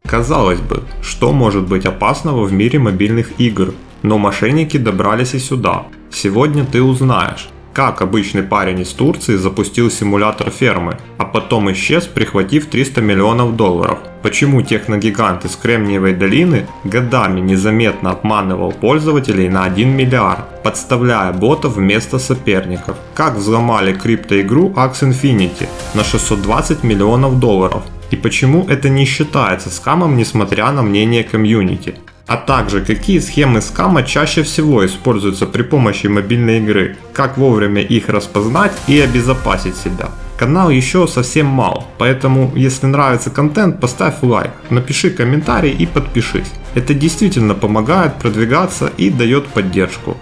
Казалось бы, что может быть опасного в мире мобильных игр? Но мошенники добрались и сюда. Сегодня ты узнаешь, как обычный парень из Турции запустил симулятор фермы, а потом исчез, прихватив $300 миллионов. Почему техногигант из Кремниевой долины годами незаметно обманывал пользователей на 1 миллиард, подставляя ботов вместо соперников. Как взломали криптоигру Axie Infinity на $620 миллионов. И почему это не считается скамом, несмотря на мнение комьюнити. А также, какие схемы скама чаще всего используются при помощи мобильной игры, как вовремя их распознать и обезопасить себя. Канал еще совсем мал, поэтому если нравится контент, поставь лайк, напиши комментарий и подпишись. Это действительно помогает продвигаться и дает поддержку.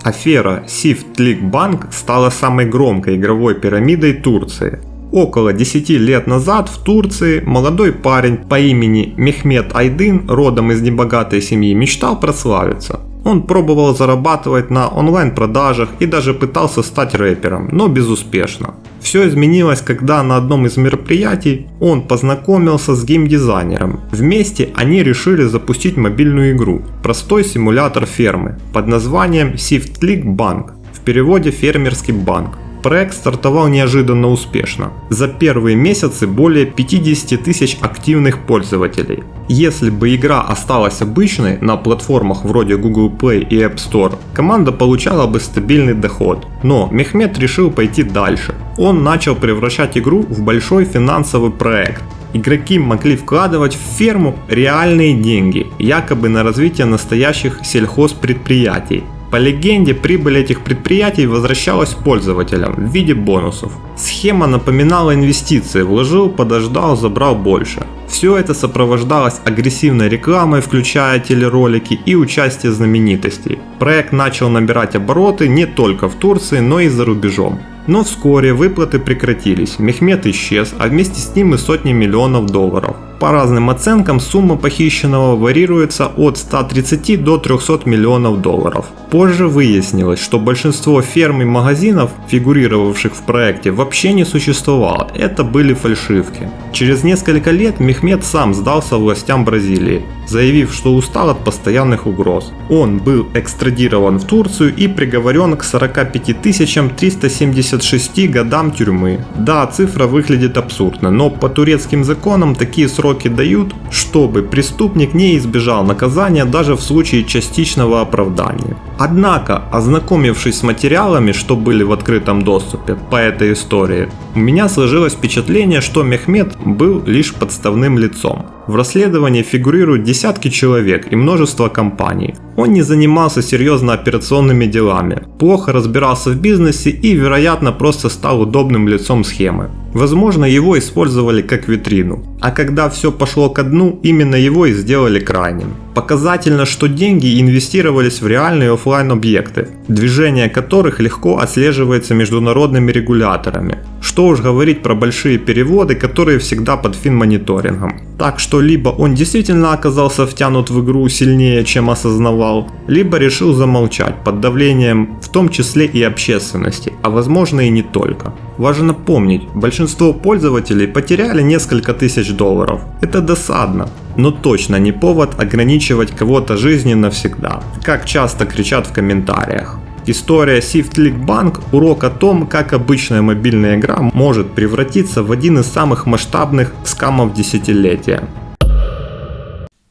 Афера Çiftlik Bank стала самой громкой игровой пирамидой Турции. Около 10 лет назад в Турции молодой парень по имени Мехмет Айдын, родом из небогатой семьи, мечтал прославиться. Он пробовал зарабатывать на онлайн-продажах и даже пытался стать рэпером, но безуспешно. Все изменилось, когда на одном из мероприятий он познакомился с геймдизайнером. Вместе они решили запустить мобильную игру, простой симулятор фермы под названием Çiftlik Bank, в переводе «фермерский банк». Проект стартовал неожиданно успешно. За первые месяцы более 50 тысяч активных пользователей. Если бы игра осталась обычной на платформах вроде Google Play и App Store, команда получала бы стабильный доход. Но Мехмет решил пойти дальше. Он начал превращать игру в большой финансовый проект. Игроки могли вкладывать в ферму реальные деньги, якобы на развитие настоящих сельхозпредприятий. По легенде, прибыль этих предприятий возвращалась пользователям в виде бонусов. Схема напоминала инвестиции: вложил, подождал, забрал больше. Все это сопровождалось агрессивной рекламой, включая телеролики и участие знаменитостей. Проект начал набирать обороты не только в Турции, но и за рубежом. Но вскоре выплаты прекратились, Мехмет исчез, а вместе с ним и сотни миллионов долларов. По разным оценкам сумма похищенного варьируется от 130 до 300 миллионов долларов. Позже выяснилось, что большинство ферм и магазинов, фигурировавших в проекте, вообще не существовало, это были фальшивки. Через несколько лет Мехмет сам сдался властям Бразилии, заявив, что устал от постоянных угроз. Он был экстрадирован в Турцию и приговорен к 45 376 годам тюрьмы. Да, цифра выглядит абсурдно, но по турецким законам такие сроки дают, чтобы преступник не избежал наказания даже в случае частичного оправдания. Однако, ознакомившись с материалами, что были в открытом доступе по этой истории, у меня сложилось впечатление, что Мехмет был лишь подставным лицом. В расследовании фигурируют десятки человек и множество компаний. Он не занимался серьезно операционными делами, плохо разбирался в бизнесе и, вероятно, просто стал удобным лицом схемы. Возможно, его использовали как витрину. А когда все пошло ко дну, именно его и сделали крайним. Показательно, что деньги инвестировались в реальные офлайн объекты, движение которых легко отслеживается международными регуляторами. Что уж говорить про большие переводы, которые всегда под финмониторингом. Так что либо он действительно оказался втянут в игру сильнее, чем осознавал, либо решил замолчать под давлением в том числе и общественности, а возможно и не только. Важно помнить, большинство пользователей потеряли несколько тысяч долларов. Это досадно, но точно не повод ограничивать кого-то жизни навсегда, как часто кричат в комментариях. История Çiftlik Bank – урок о том, как обычная мобильная игра может превратиться в один из самых масштабных скамов десятилетия.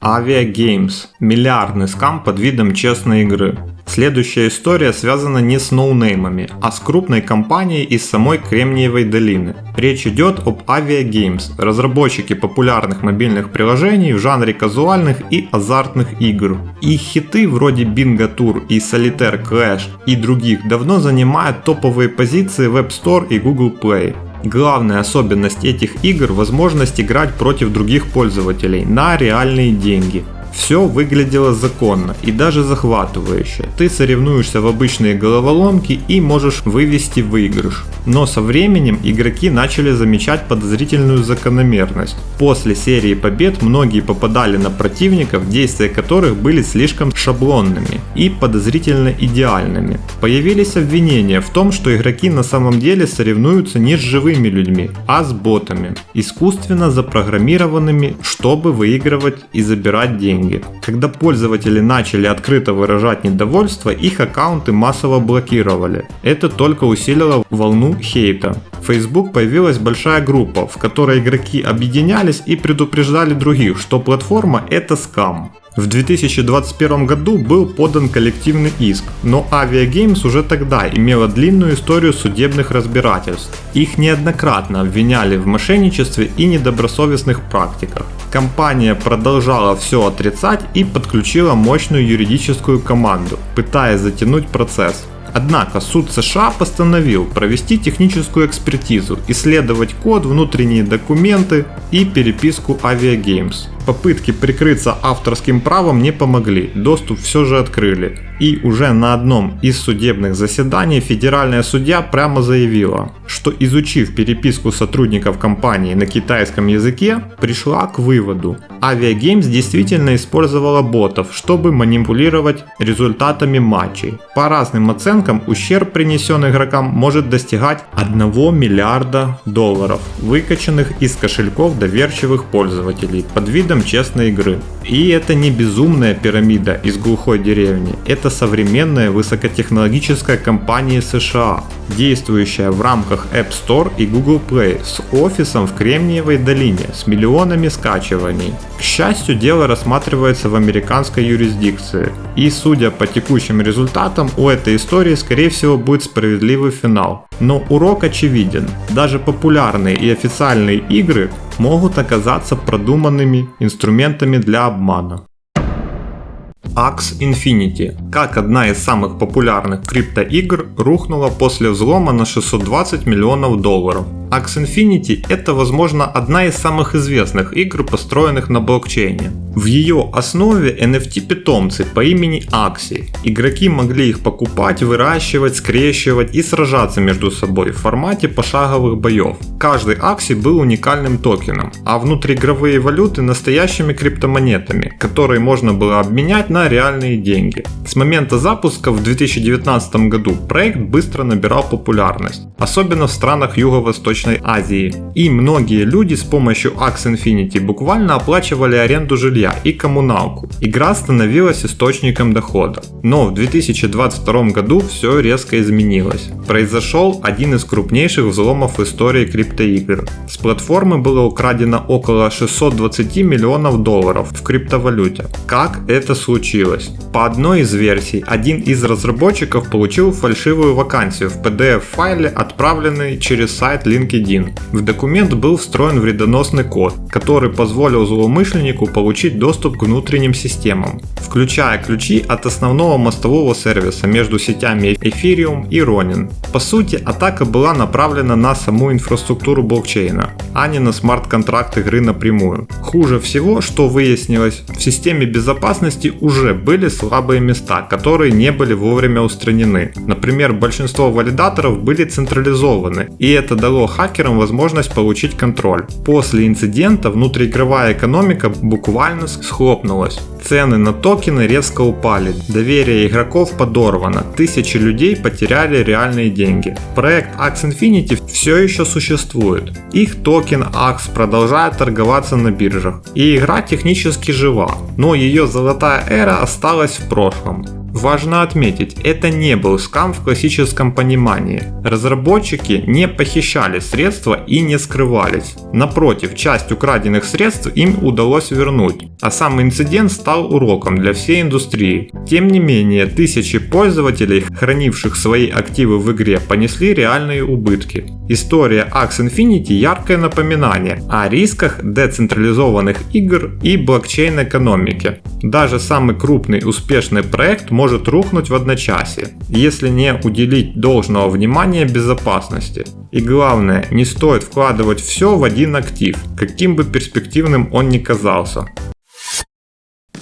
Avia Games – миллиардный скам под видом честной игры. Следующая история связана не с ноунеймами, а с крупной компанией из самой Кремниевой долины. Речь идет об Avia Games, разработчике популярных мобильных приложений в жанре казуальных и азартных игр. Их хиты вроде Bingo Tour и Solitaire Clash и других давно занимают топовые позиции в App Store и Google Play. Главная особенность этих игр – возможность играть против других пользователей на реальные деньги. Все выглядело законно и даже захватывающе. Ты соревнуешься в обычные головоломки и можешь вывести выигрыш. Но со временем игроки начали замечать подозрительную закономерность. После серии побед многие попадали на противников, действия которых были слишком шаблонными и подозрительно идеальными. Появились обвинения в том, что игроки на самом деле соревнуются не с живыми людьми, а с ботами, искусственно запрограммированными, чтобы выигрывать и забирать деньги. Когда пользователи начали открыто выражать недовольство, их аккаунты массово блокировали. Это только усилило волну хейта. В Facebook появилась большая группа, в которой игроки объединялись и предупреждали других, что платформа – это скам. В 2021 году был подан коллективный иск, но Avia Games уже тогда имела длинную историю судебных разбирательств. Их неоднократно обвиняли в мошенничестве и недобросовестных практиках. Компания продолжала все отрицать и подключила мощную юридическую команду, пытаясь затянуть процесс. Однако суд США постановил провести техническую экспертизу, исследовать код, внутренние документы и переписку Avia Games. Попытки прикрыться авторским правом не помогли, доступ все же открыли. И уже на одном из судебных заседаний федеральная судья прямо заявила, что, изучив переписку сотрудников компании на китайском языке, пришла к выводу: Avia Games действительно использовала ботов, чтобы манипулировать результатами матчей. По разным оценкам, ущерб, принесенный игрокам, может достигать $1 миллиарда, выкачанных из кошельков доверчивых пользователей под видом честной игры. И это не безумная пирамида из глухой деревни, это современная высокотехнологическая компания США, действующая в рамках App Store и Google Play, с офисом в Кремниевой долине, с миллионами скачиваний. К счастью, дело рассматривается в американской юрисдикции, и судя по текущим результатам, у этой истории скорее всего будет справедливый финал. Но урок очевиден, даже популярные и официальные игры могут оказаться продуманными инструментами для обмана. Axie Infinity, как одна из самых популярных криптоигр, рухнула после взлома на $620 миллионов. Axie Infinity – это, возможно, одна из самых известных игр, построенных на блокчейне. В ее основе NFT-питомцы по имени Axie. Игроки могли их покупать, выращивать, скрещивать и сражаться между собой в формате пошаговых боев. Каждый Axie был уникальным токеном, а внутриигровые валюты – настоящими криптомонетами, которые можно было обменять на реальные деньги. С момента запуска в 2019 году проект быстро набирал популярность, особенно в странах Юго-Восточной Азии. И многие люди с помощью Axie Infinity буквально оплачивали аренду жилья и коммуналку. Игра становилась источником дохода. Но в 2022 году все резко изменилось. Произошел один из крупнейших взломов в истории криптоигр. С платформы было украдено около $620 миллионов в криптовалюте. Как это случилось? По одной из версий, один из разработчиков получил фальшивую вакансию в PDF-файле, отправленный через сайт LinkedIn. В документ был встроен вредоносный код, который позволил злоумышленнику получить доступ к внутренним системам, включая ключи от основного мостового сервиса между сетями Ethereum и Ronin. По сути, атака была направлена на саму инфраструктуру блокчейна, а не на смарт-контракт игры напрямую. Хуже всего, что выяснилось, в системе безопасности уже были слабые места, которые не были вовремя устранены. Например, большинство валидаторов были централизованы, и это дало хакерам возможность получить контроль. После инцидента внутриигровая экономика буквально схлопнулась. Цены на токены резко упали, доверие игроков подорвано, тысячи людей потеряли реальные деньги. Проект Axie Infinity все еще существует. Их токен AX продолжает торговаться на биржах, и игра технически жива, но ее золотая эра осталась в прошлом. Важно отметить, это не был скам в классическом понимании. Разработчики не похищали средства и не скрывались. Напротив, часть украденных средств им удалось вернуть, а сам инцидент стал уроком для всей индустрии. Тем не менее, тысячи пользователей, хранивших свои активы в игре, понесли реальные убытки. История Axie Infinity – яркое напоминание о рисках децентрализованных игр и блокчейн-экономики. Даже самый крупный успешный проект может рухнуть в одночасье, если не уделить должного внимания безопасности. И главное, не стоит вкладывать все в один актив, каким бы перспективным он ни казался.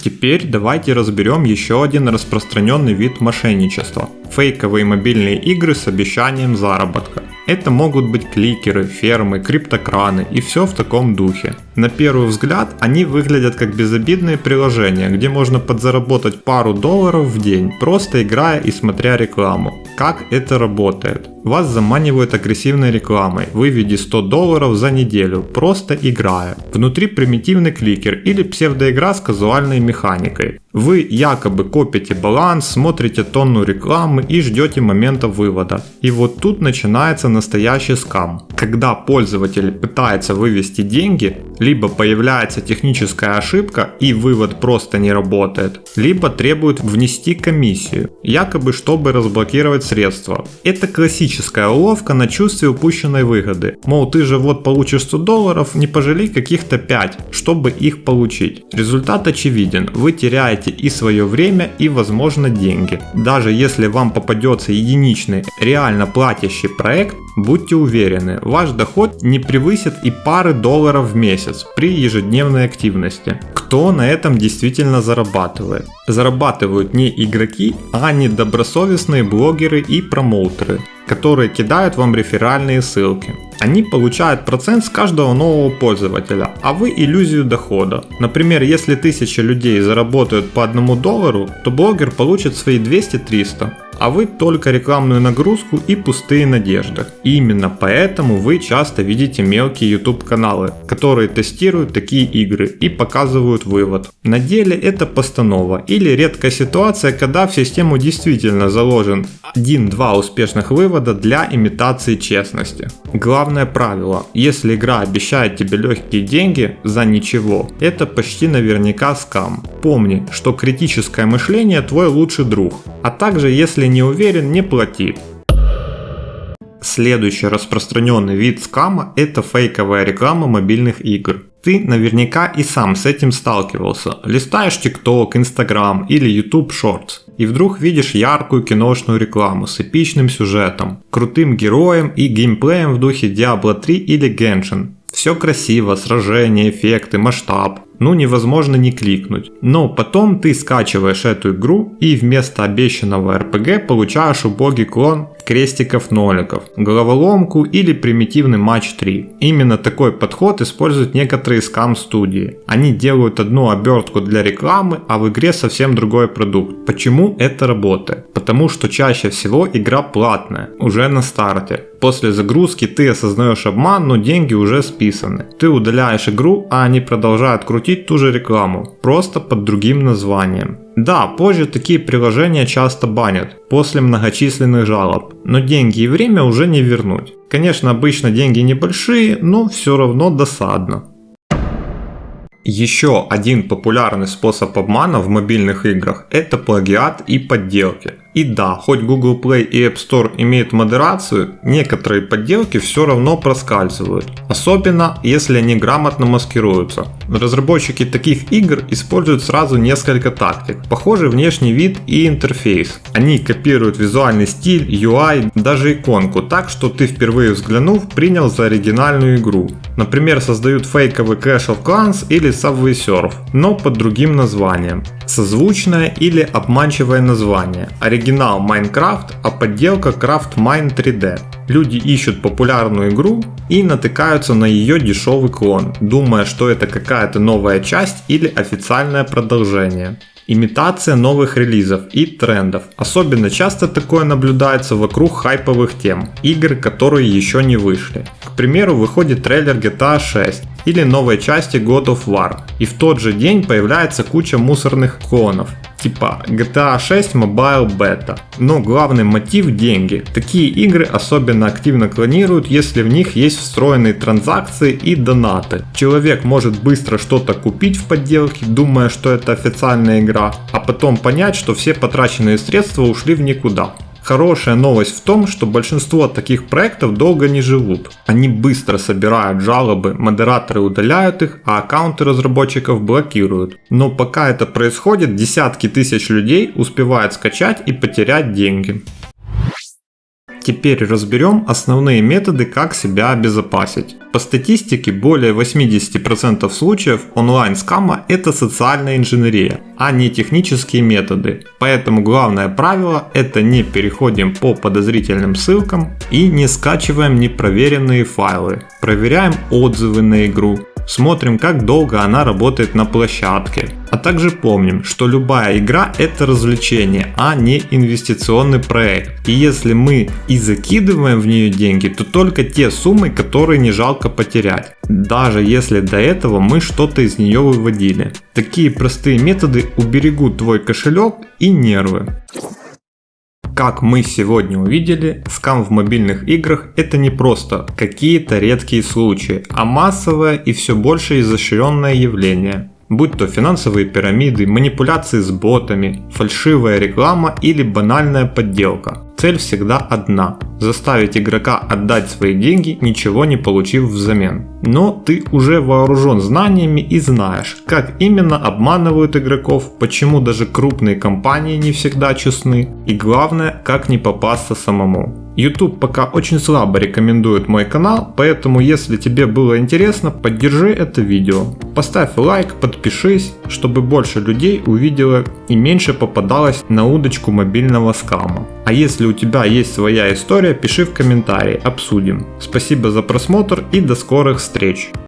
Теперь давайте разберем еще один распространенный вид мошенничества – фейковые мобильные игры с обещанием заработка. Это могут быть кликеры, фермы, криптокраны и все в таком духе. На первый взгляд они выглядят как безобидные приложения, где можно подзаработать пару долларов в день, просто играя и смотря рекламу. Как это работает? Вас заманивают агрессивной рекламой, выведи $100 за неделю, просто играя. Внутри примитивный кликер или псевдоигра с казуальной механикой. Вы якобы копите баланс, смотрите тонну рекламы и ждете момента вывода. И вот тут начинается настоящий скам. Когда пользователь пытается вывести деньги, либо появляется техническая ошибка и вывод просто не работает, либо требует внести комиссию, якобы чтобы разблокировать средства. Это классическая уловка на чувстве упущенной выгоды. Мол, ты же вот получишь $100, не пожалей каких-то 5, чтобы их получить. Результат очевиден. Вы теряете и свое время, и, возможно, деньги. Даже если вам попадется единичный, реально платящий проект, будьте уверены, ваш доход не превысит и пары долларов в месяц при ежедневной активности. Кто на этом действительно зарабатывает? Зарабатывают не игроки, а недобросовестные блогеры и промоутеры, которые кидают вам реферальные ссылки. Они получают процент с каждого нового пользователя, а вы иллюзию дохода. Например, если 1000 людей заработают по $1, то блогер получит свои 200-300, а вы только рекламную нагрузку и пустые надежды. И именно поэтому вы часто видите мелкие YouTube каналы, которые тестируют такие игры и показывают вывод. На деле это постанова или редкая ситуация, когда в систему действительно заложен 1-2 успешных вывода для имитации честности. Главное правило: если игра обещает тебе легкие деньги за ничего, это почти наверняка скам. Помни, что критическое мышление твой лучший друг, а также если не уверен, не плати. Следующий распространенный вид скама – это фейковая реклама мобильных игр. Ты наверняка и сам с этим сталкивался. Листаешь TikTok, Instagram или YouTube Shorts и вдруг видишь яркую киношную рекламу с эпичным сюжетом, крутым героем и геймплеем в духе Diablo 3 или Genshin. Все красиво, сражения, эффекты, масштаб. Невозможно не кликнуть. Но потом ты скачиваешь эту игру и вместо обещанного RPG получаешь убогий клон крестиков-ноликов, головоломку или примитивный матч 3. Именно такой подход используют некоторые скам-студии. Они делают одну обертку для рекламы, а в игре совсем другой продукт. Почему это работает? Потому что чаще всего игра платная, уже на старте. После загрузки ты осознаешь обман, но деньги уже списаны. Ты удаляешь игру, а они продолжают крутить ту же рекламу, просто под другим названием. Да, позже такие приложения часто банят, после многочисленных жалоб, но деньги и время уже не вернуть. Конечно, обычно деньги небольшие, но все равно досадно. Еще один популярный способ обмана в мобильных играх – это плагиат и подделки. И да, хоть Google Play и App Store имеют модерацию, некоторые подделки все равно проскальзывают. Особенно, если они грамотно маскируются. Разработчики таких игр используют сразу несколько тактик. Похожий внешний вид и интерфейс. Они копируют визуальный стиль, UI, даже иконку, так что ты, впервые взглянув, принял за оригинальную игру. Например, создают фейковый Clash of Clans или Subway Surf, но под другим названием. Созвучное или обманчивое название. Оригинал Minecraft, а подделка Craftmine 3D. Люди ищут популярную игру и натыкаются на ее дешевый клон, думая, что это какая-то новая часть или официальное продолжение. Имитация новых релизов и трендов. Особенно часто такое наблюдается вокруг хайповых тем, игр, которые еще не вышли. К примеру, выходит трейлер GTA 6 или новой части God of War, и в тот же день появляется куча мусорных клонов, типа GTA 6 Mobile Beta. Но главный мотив – деньги. Такие игры особенно активно клонируют, если в них есть встроенные транзакции и донаты. Человек может быстро что-то купить в подделке, думая, что это официальная игра, а потом понять, что все потраченные средства ушли в никуда. Хорошая новость в том, что большинство таких проектов долго не живут. Они быстро собирают жалобы, модераторы удаляют их, а аккаунты разработчиков блокируют. Но пока это происходит, десятки тысяч людей успевают скачать и потерять деньги. Теперь разберем основные методы, как себя обезопасить. По статистике, более 80% случаев онлайн-скама – это социальная инженерия, а не технические методы. Поэтому главное правило – это не переходим по подозрительным ссылкам и не скачиваем непроверенные файлы. Проверяем отзывы на игру. Смотрим, как долго она работает на площадке. А также помним, что любая игра – это развлечение, а не инвестиционный проект. И если мы и закидываем в нее деньги, то только те суммы, которые не жалко потерять. Даже если до этого мы что-то из нее выводили. Такие простые методы уберегут твой кошелек и нервы. Как мы сегодня увидели, скам в мобильных играх – это не просто какие-то редкие случаи, а массовое и все больше изощренное явление. Будь то финансовые пирамиды, манипуляции с ботами, фальшивая реклама или банальная подделка. Цель всегда одна – заставить игрока отдать свои деньги, ничего не получив взамен. Но ты уже вооружен знаниями и знаешь, как именно обманывают игроков, почему даже крупные компании не всегда честны и главное, как не попасться самому. YouTube пока очень слабо рекомендует мой канал, поэтому если тебе было интересно, поддержи это видео. Поставь лайк, подпишись, чтобы больше людей увидело и меньше попадалось на удочку мобильного скама. А если у тебя есть своя история, пиши в комментарии, обсудим. Спасибо за просмотр и до скорых встреч.